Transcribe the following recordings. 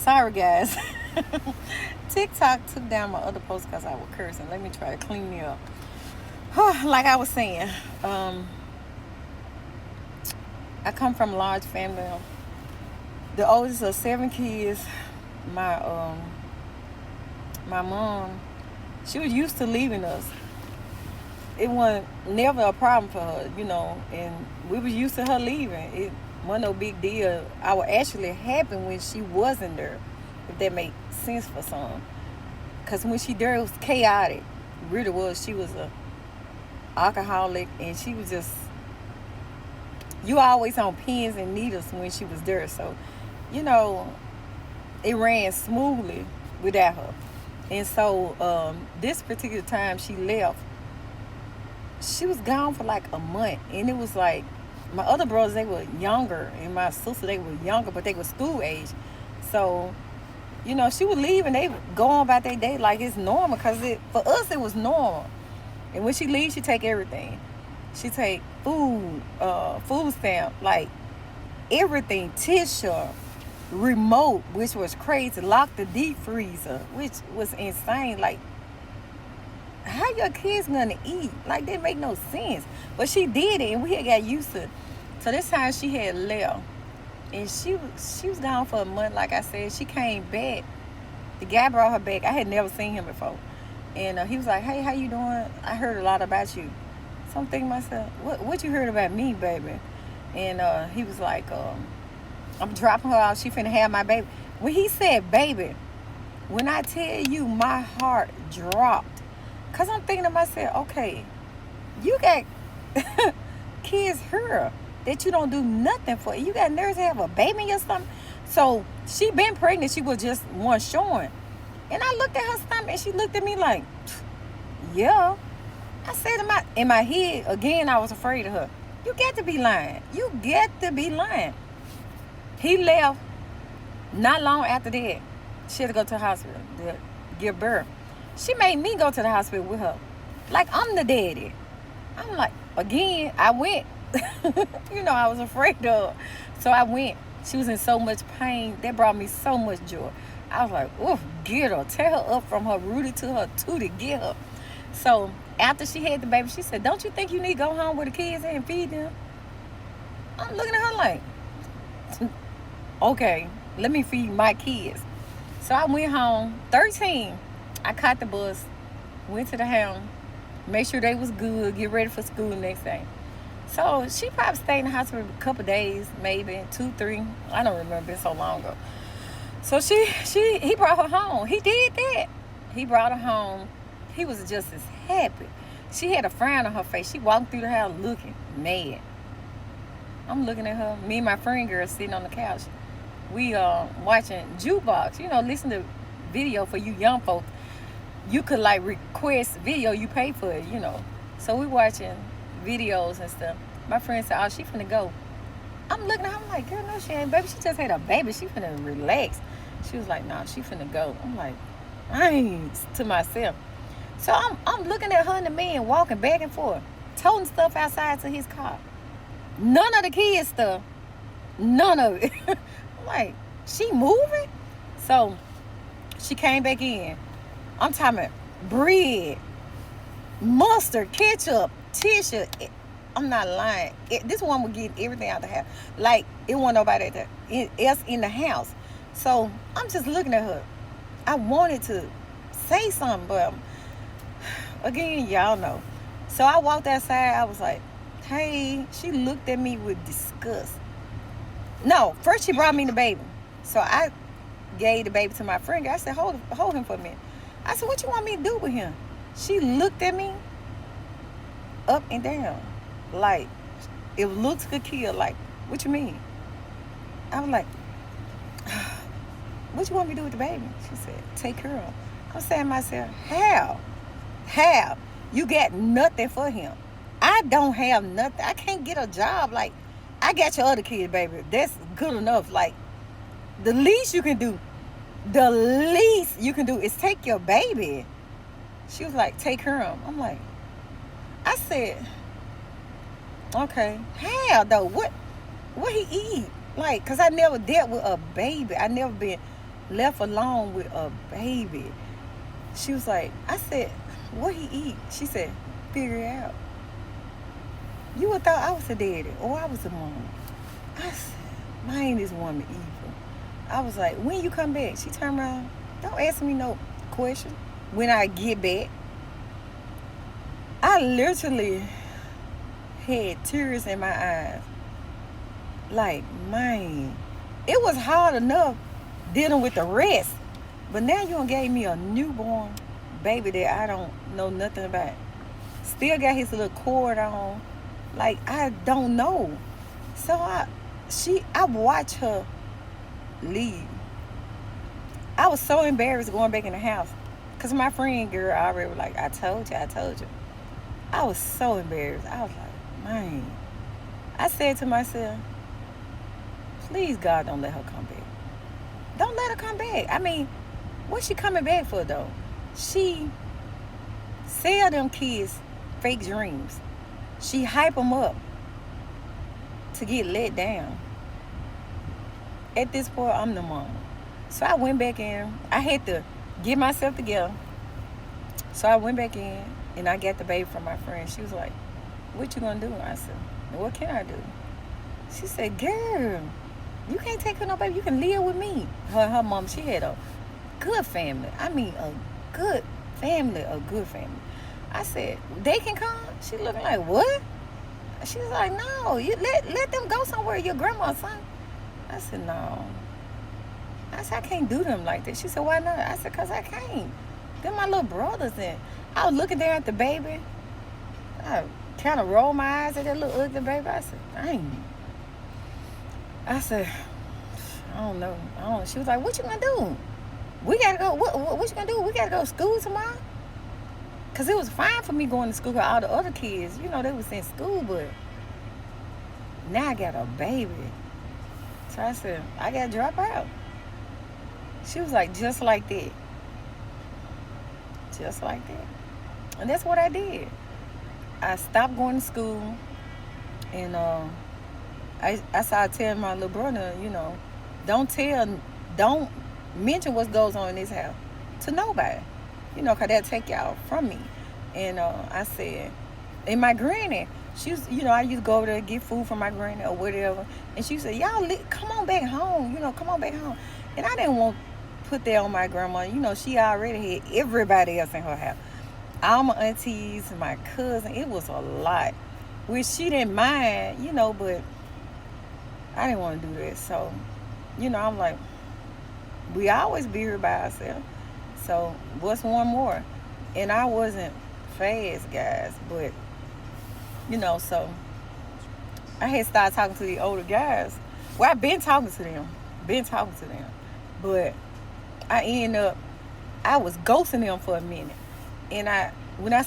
Sorry, guys. TikTok took down my other post because I was cursing. Let me try to clean me up. Like I was saying, I come from a large family. The oldest of 7 kids. My my mom, she was used to leaving us. It wasn't never a problem for her, and we was used to her leaving. It wasn't no big deal. I was actually happy when she wasn't there, if that makes sense for some. Because when she there, it was chaotic. It really was. She was a alcoholic, and she was just, you always on pins and needles when she was there. So, you know, it ran smoothly without her. And so this particular time she left, she was gone for like a month. And it was like, my other brothers, they were younger, and my sister, they were younger, but they were school age. So, she would leave and they would go on about their day like it's normal, because for us it was normal. And when she leaves, she take everything. She take food, food stamp, like everything, tissue, remote, which was crazy, lock the deep freezer, which was insane. Like, how your kids gonna eat? Like, that make no sense. But she did it, and we had got used to it. So this time she had left, and she was gone for a month. Like I said, she came back. The guy brought her back. I had never seen him before, and he was like, "Hey, how you doing? I heard a lot about you." So I'm thinking to myself, what you heard about me, baby? And he was like, I'm dropping her off. She finna have my baby. When he said baby, when I tell you, my heart dropped. Because I'm thinking to myself, okay, you got kids here that you don't do nothing for. You got nerves to have a baby in your stomach. So she been pregnant. She was just one showing. And I looked at her stomach, and she looked at me like, yeah. I said in my head, again, I was afraid of her. You got to be lying. You got to be lying. He left. Not long after that, she had to go to the hospital to give birth. She made me go to the hospital with her. Like, I'm the daddy. I'm like, again, I went. I was afraid of her. So I went. She was in so much pain. That brought me so much joy. I was like, ooh, get her. Tear her up from her rooty to her tootie. Get her. So after she had the baby, she said, don't you think you need to go home with the kids and feed them? I'm looking at her like, okay, let me feed my kids. So I went home, 13. I caught the bus, went to the house, made sure they was good, get ready for school the next day. So she probably stayed in the hospital a couple days, maybe 2, 3. I don't remember, it's so long ago. So he brought her home. He did that. He brought her home. He was just as happy. She had a frown on her face. She walked through the house looking mad. I'm looking at her. Me and my friend girl sitting on the couch. We watching jukebox. Listen to video for you young folks. You could like request video. You pay for it. So we watching videos and stuff. My friend said, "Oh, she finna go." I'm looking at her. I'm like, "Girl, no, she ain't, baby. She just had a baby. She finna relax." She was like, "Nah, she finna go." I'm like, I ain't to myself. So I'm looking at her and the man walking back and forth, toting stuff outside to his car. None of the kids stuff. None of it. I'm like, she moving? So she came back in. I'm talking about bread, mustard, ketchup, tissue. I'm not lying. This one would get everything out the house. Like, it wasn't nobody else in the house. So I'm just looking at her. I wanted to say something, but again, y'all know. So I walked outside. I was like, hey. She looked at me with disgust. No, first she brought me the baby. So I gave the baby to my friend. I said, hold him for a minute. I said, what you want me to do with him? She looked at me up and down. Like, if looks could kill. Like, what you mean? I was like, what you want me to do with the baby? She said, take her of. I'm saying to myself, how? You got nothing for him. I don't have nothing. I can't get a job. Like, I got your other kid, baby. That's good enough. Like, the least you can do is take your baby. She was like, take her on. I'm like, I said, okay. How though? What he eat? Like, cause I never dealt with a baby. I never been left alone with a baby. She was like, I said, what he eat? She said, figure it out. You would thought I was a daddy or I was a mom. I said, man, ain't this woman evil. I was like, when you come back? She turned around, don't ask me no question. When I get back, I literally had tears in my eyes. Like, man, it was hard enough dealing with the rest. But now you done gave me a newborn baby that I don't know nothing about. Still got his little cord on. Like, I don't know. So I watched her leave. I was so embarrassed going back in the house. Because my friend girl already was like, I told you. I was so embarrassed. I was like, man. I said to myself, please, God, don't let her come back. Don't let her come back. I mean, what's she coming back for, though? She sell them kids fake dreams. She hype them up to get let down. At this point, I'm the mom. So I went back in. I had to get myself together. So I went back in and I got the baby from my friend. She was like, what you gonna do? I said, what can I do? She said, girl, you can't take her no baby. You can live with me. Her mom, she had a good family. I mean, a good family. I said, they can come? She looking like, what? She was like, no, you let them go somewhere, your grandma's son. I said, no. I said, I can't do them like that. She said, why not? I said, because I can't. They're my little brothers. And I was looking there at the baby. I kind of rolled my eyes at that little ugly baby. I said, dang. I said, I don't know. She was like, what you gonna do? We gotta go. What you gonna do? We gotta go to school tomorrow? Because it was fine for me going to school with all the other kids. You know, they was in school, but now I got a baby. So I said, I gotta drop out. She was like, just like that. Just like that. And that's what I did. I stopped going to school. And I started telling my little brother, you know, don't mention what goes on in this house to nobody. You know, because that'll take y'all from me. And I said, and my granny, she was, you know, I used to go over there and get food from my granny or whatever. And she said, y'all, come on back home. You know, come on back home. And I didn't want to put that on my grandma. You know, she already had everybody else in her house. All my aunties, my cousin. It was a lot. Which she didn't mind, you know, but I didn't want to do that. So, you know, I'm like, we always be here by ourselves. So what's one more? And I wasn't fast, guys, but you know, so I had started talking to the older guys. Well, I've been talking to them, but I was ghosting them for a minute. And when I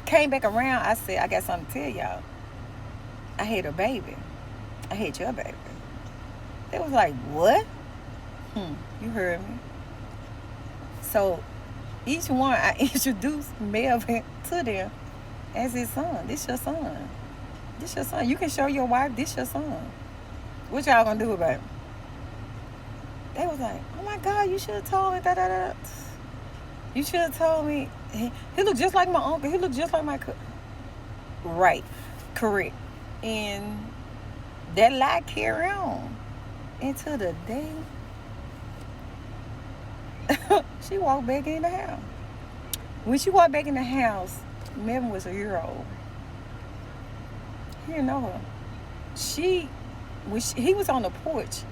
came back around, I said, I got something to tell y'all. I had a baby. I had your baby. They was like, what? You heard me. So each one, I introduced Melvin to them as his son. This your son. You can show your wife, this your son. What y'all gonna do about it? They was like, oh my God, you should have told me that. You should have told me. He looked just like my uncle. He looked just like my cousin. Right. Correct. And that lie carry on into the day she walked back in the house. When she walked back in the house, Melvin was a year old. He didn't know her. He was on the porch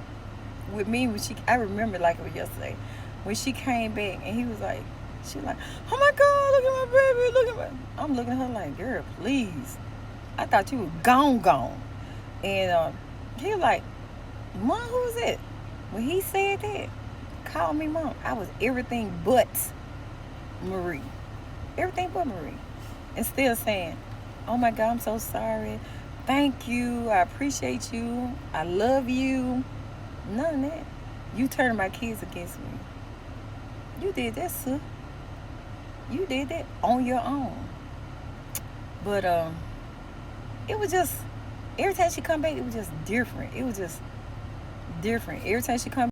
with me I remember like it was yesterday. When she came back and he was like, she like, oh my God, look at my baby, I'm looking at her like, girl, please. I thought you were gone. And he was like, Mom, who is it? When he said that, call me Mom. I was everything but Marie. And still saying, oh my God, I'm so sorry. Thank you. I appreciate you. I love you. None of that. You turned my kids against me. You did that, sir. You did that on your own. But it was just, every time she come back, it was just different. Every time she come